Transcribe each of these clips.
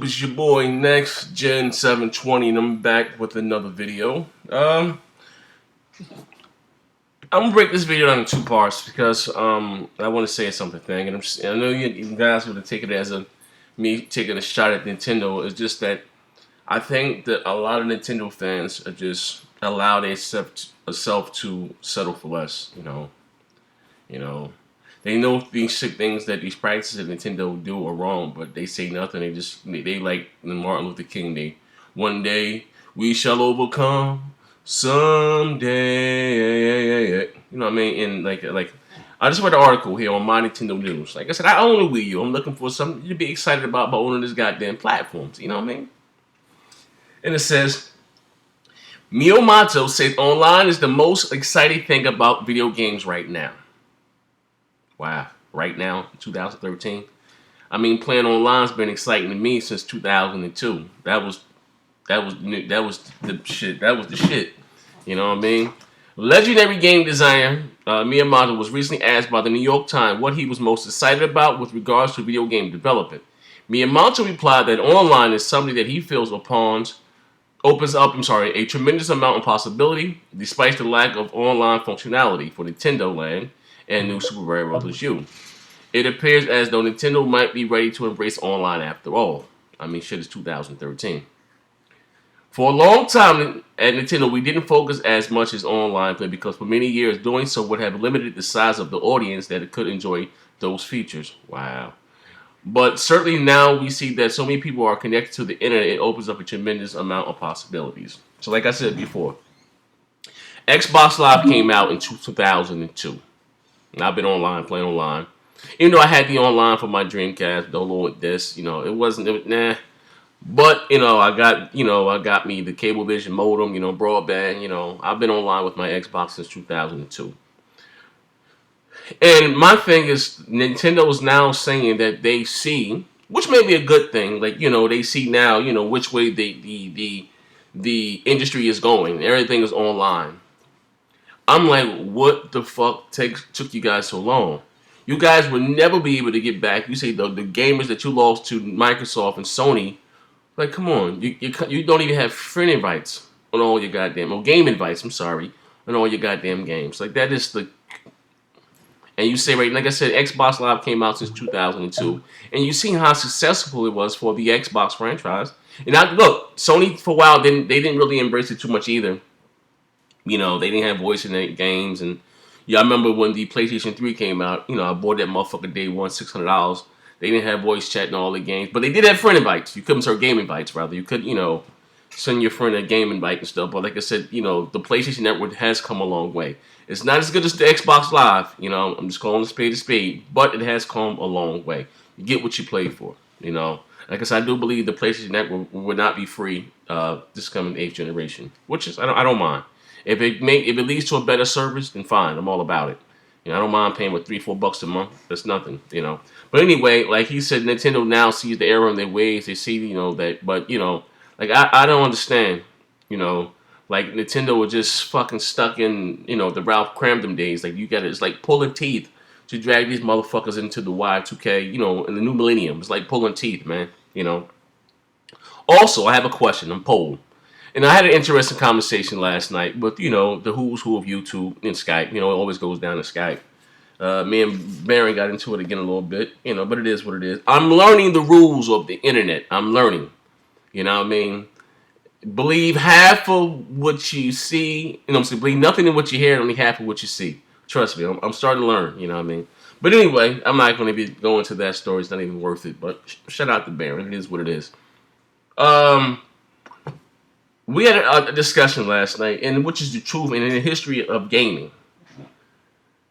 It's your boy Next Gen 720 and I'm back with another video. I'm gonna break this video down in two parts because I want to say something thing, and I know you guys would take it as me taking a shot at Nintendo. It's just that I think that a lot of Nintendo fans are just allow themselves to settle for less. You know, they know these sick things that these practices that Nintendo do are wrong, but they say nothing. They like Martin Luther King. They one day we shall overcome someday. You know what I mean? And like I just read an article here on My Nintendo News. Like I said, I own a Wii U. I'm looking for something to be excited about by owning this goddamn platforms. You know what I mean? And it says Miyamoto says online is the most exciting thing about video games right now. Wow, right now, 2013. I mean, playing online's been exciting to me since 2002. That was the shit. That was the shit. You know what I mean? Legendary game designer Miyamoto was recently asked by the New York Times what he was most excited about with regards to video game development. Miyamoto replied that online is something that he feels opens up a tremendous amount of possibility, despite the lack of online functionality for Nintendo Land and New Super Mario Bros. U. It appears as though Nintendo might be ready to embrace online after all. I mean, shit, it's 2013. For a long time at Nintendo, we didn't focus as much as online play because for many years doing so would have limited the size of the audience that could enjoy those features. Wow. But certainly now we see that so many people are connected to the internet, it opens up a tremendous amount of possibilities. So like I said before, Xbox Live came out in 2002. And I've been playing online. Even though I had the online for my Dreamcast, don't know what this, it wasn't, nah. But, I got me the Cablevision modem, broadband, I've been online with my Xbox since 2002. And my thing is, Nintendo is now saying that they see, which may be a good thing, they see now, which way the industry is going. Everything is online. I'm like, what the fuck took you guys so long? You guys will never be able to get back. You say the gamers that you lost to Microsoft and Sony, like, come on, you don't even have friend invites on all your goddamn, game invites. I'm sorry, on all your goddamn games. Like that is the, and you say right, like I said, Xbox Live came out since 2002, and you see how successful it was for the Xbox franchise. And look, Sony for a while they didn't really embrace it too much either. They didn't have voice in their games. And yeah, I remember when the PlayStation 3 came out, I bought that motherfucker day one, $600. They didn't have voice chat in all the games. But they did have friend invites. You couldn't start game invites, rather. You could, send your friend a game invite and stuff. But like I said, the PlayStation Network has come a long way. It's not as good as the Xbox Live. I'm just calling it a spade. But it has come a long way. You get what you play for, Like I said, I do believe the PlayStation Network will not be free this coming 8th generation. Which is, I don't mind. If it leads to a better service, then fine. I'm all about it. I don't mind paying with $3-4 a month. That's nothing, But anyway, like he said, Nintendo now sees the error in their ways. They see, that. But like I don't understand. Like Nintendo was just fucking stuck in, the Ralph Cramden days. Like it's like pulling teeth to drag these motherfuckers into the Y2K, in the new millennium. It's like pulling teeth, man. Also, I have a question. I'm poll. And I had an interesting conversation last night with, the who's who of YouTube and Skype. It always goes down to Skype. Me and Barry got into it again a little bit, but it is what it is. I'm learning the rules of the internet. I'm learning. You know what I mean? Believe half of what you see. Believe nothing in what you hear, only half of what you see. Trust me, I'm starting to learn. You know what I mean? But anyway, I'm not going to be going to that story. It's not even worth it. But shout out to Barry. It is what it is. We had a discussion last night, and which is the truth, and in the history of gaming,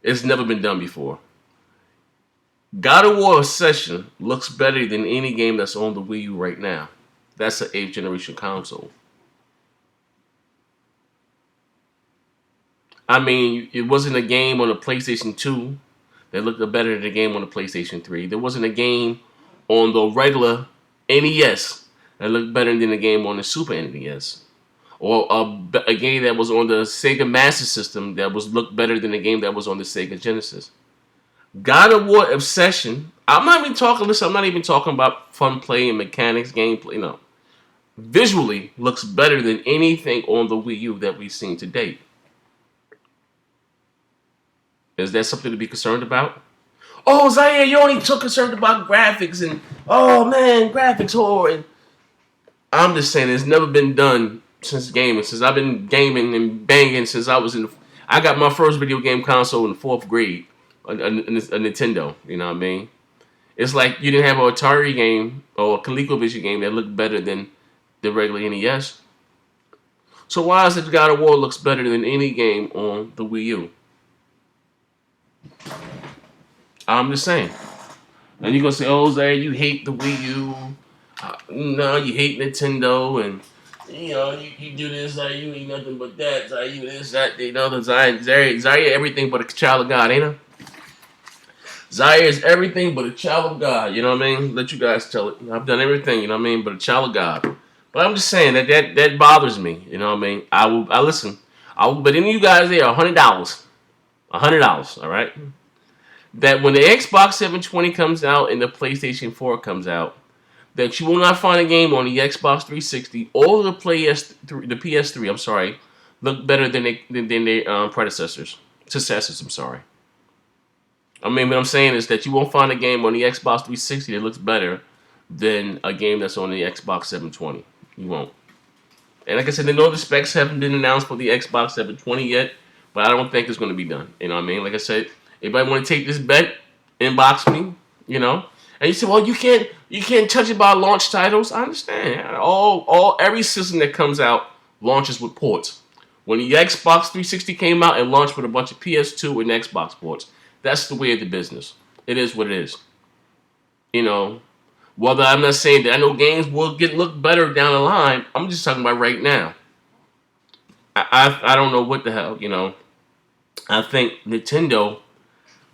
it's never been done before. God of War Ascension looks better than any game that's on the Wii U right now. That's an 8th generation console. I mean, it wasn't a game on the PlayStation 2 that looked better than the game on the PlayStation 3. There wasn't a game on the regular NES that looked better than the game on the Super NES. Or a game that was on the Sega Master System that looked better than the game that was on the Sega Genesis. God of War Ascension I'm not even talking. Listen, I'm not even talking about fun play and mechanics, gameplay. No, visually looks better than anything on the Wii U that we've seen to date. Is that something to be concerned about? Oh, Zaire, you only too concerned about graphics and oh man, graphics horror. And I'm just saying it's never been done since gaming. Since I've been gaming and banging since I was in. I got my first video game console in the 4th grade, a Nintendo. You know what I mean? It's like you didn't have an Atari game or a ColecoVision game that looked better than the regular NES. So why is it God of War looks better than any game on the Wii U? I'm just saying. And you're gonna say, "Oh, Zay, you hate the Wii U. No, you hate Nintendo, and you do this, Zay, you ain't nothing but that, Zay, you this, that, the other, Zay, everything but a child of God, ain't it? Zaire is everything but a child of God. You know what I mean? Let you guys tell it. I've done everything. You know what I mean? But a child of God. But I'm just saying that bothers me. You know what I mean? I listen. But any of you guys there, $100. All right. That when the Xbox 720 comes out and the PlayStation 4 comes out, that you will not find a game on the Xbox 360 or the PS3. I'm sorry, look better than their predecessors, successors. I'm sorry. I mean, what I'm saying is that you won't find a game on the Xbox 360 that looks better than a game that's on the Xbox 720. You won't. And like I said, the specs haven't been announced for the Xbox 720 yet, but I don't think it's going to be done. You know what I mean? Like I said, anybody want to take this bet? Inbox me. You know. And you say, well, you can't touch it by launch titles. I understand. Every system that comes out launches with ports. When the Xbox 360 came out, it launched with a bunch of PS2 and Xbox ports. That's the way of the business. It is what it is. You know, whether I'm not saying that I know games will look better down the line. I'm just talking about right now. I don't know what the hell, you know. I think Nintendo,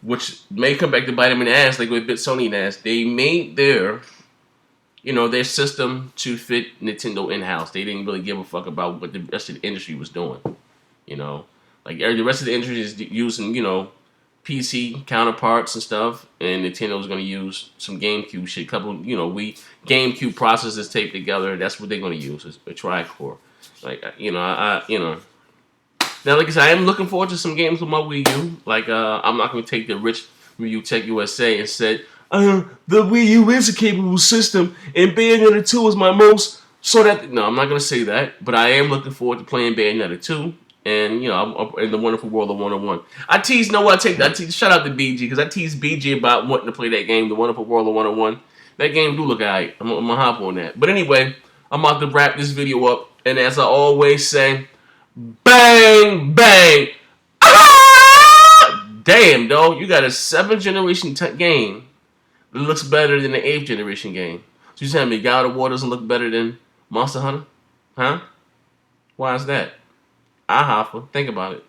which may come back to bite them in the ass like what bit Sony in the ass, they made their system to fit Nintendo in-house. They didn't really give a fuck about what the rest of the industry was doing. You know, like the rest of the industry is using, PC counterparts and stuff, and Nintendo's going to use some GameCube shit. GameCube processors taped together. That's what they're going to use. It's a tri-core. Like Now, like I said, I am looking forward to some games with my Wii U. Like I'm not going to take the rich Review Tech USA and said the Wii U is a capable system, and Bayonetta 2 is my most. No, I'm not going to say that, but I am looking forward to playing Bayonetta 2. And I'm in the wonderful world of 101. I tease. Shout out to BG because I teased BG about wanting to play that game, the wonderful world of 101. That game do look alright. I'm gonna hop on that. But anyway, I'm about to wrap this video up. And as I always say, bang bang. Ah! Damn, dog, you got a 7th generation game that looks better than the 8th generation game. So you telling me God of War doesn't look better than Monster Hunter? Huh? Why is that? Think about it.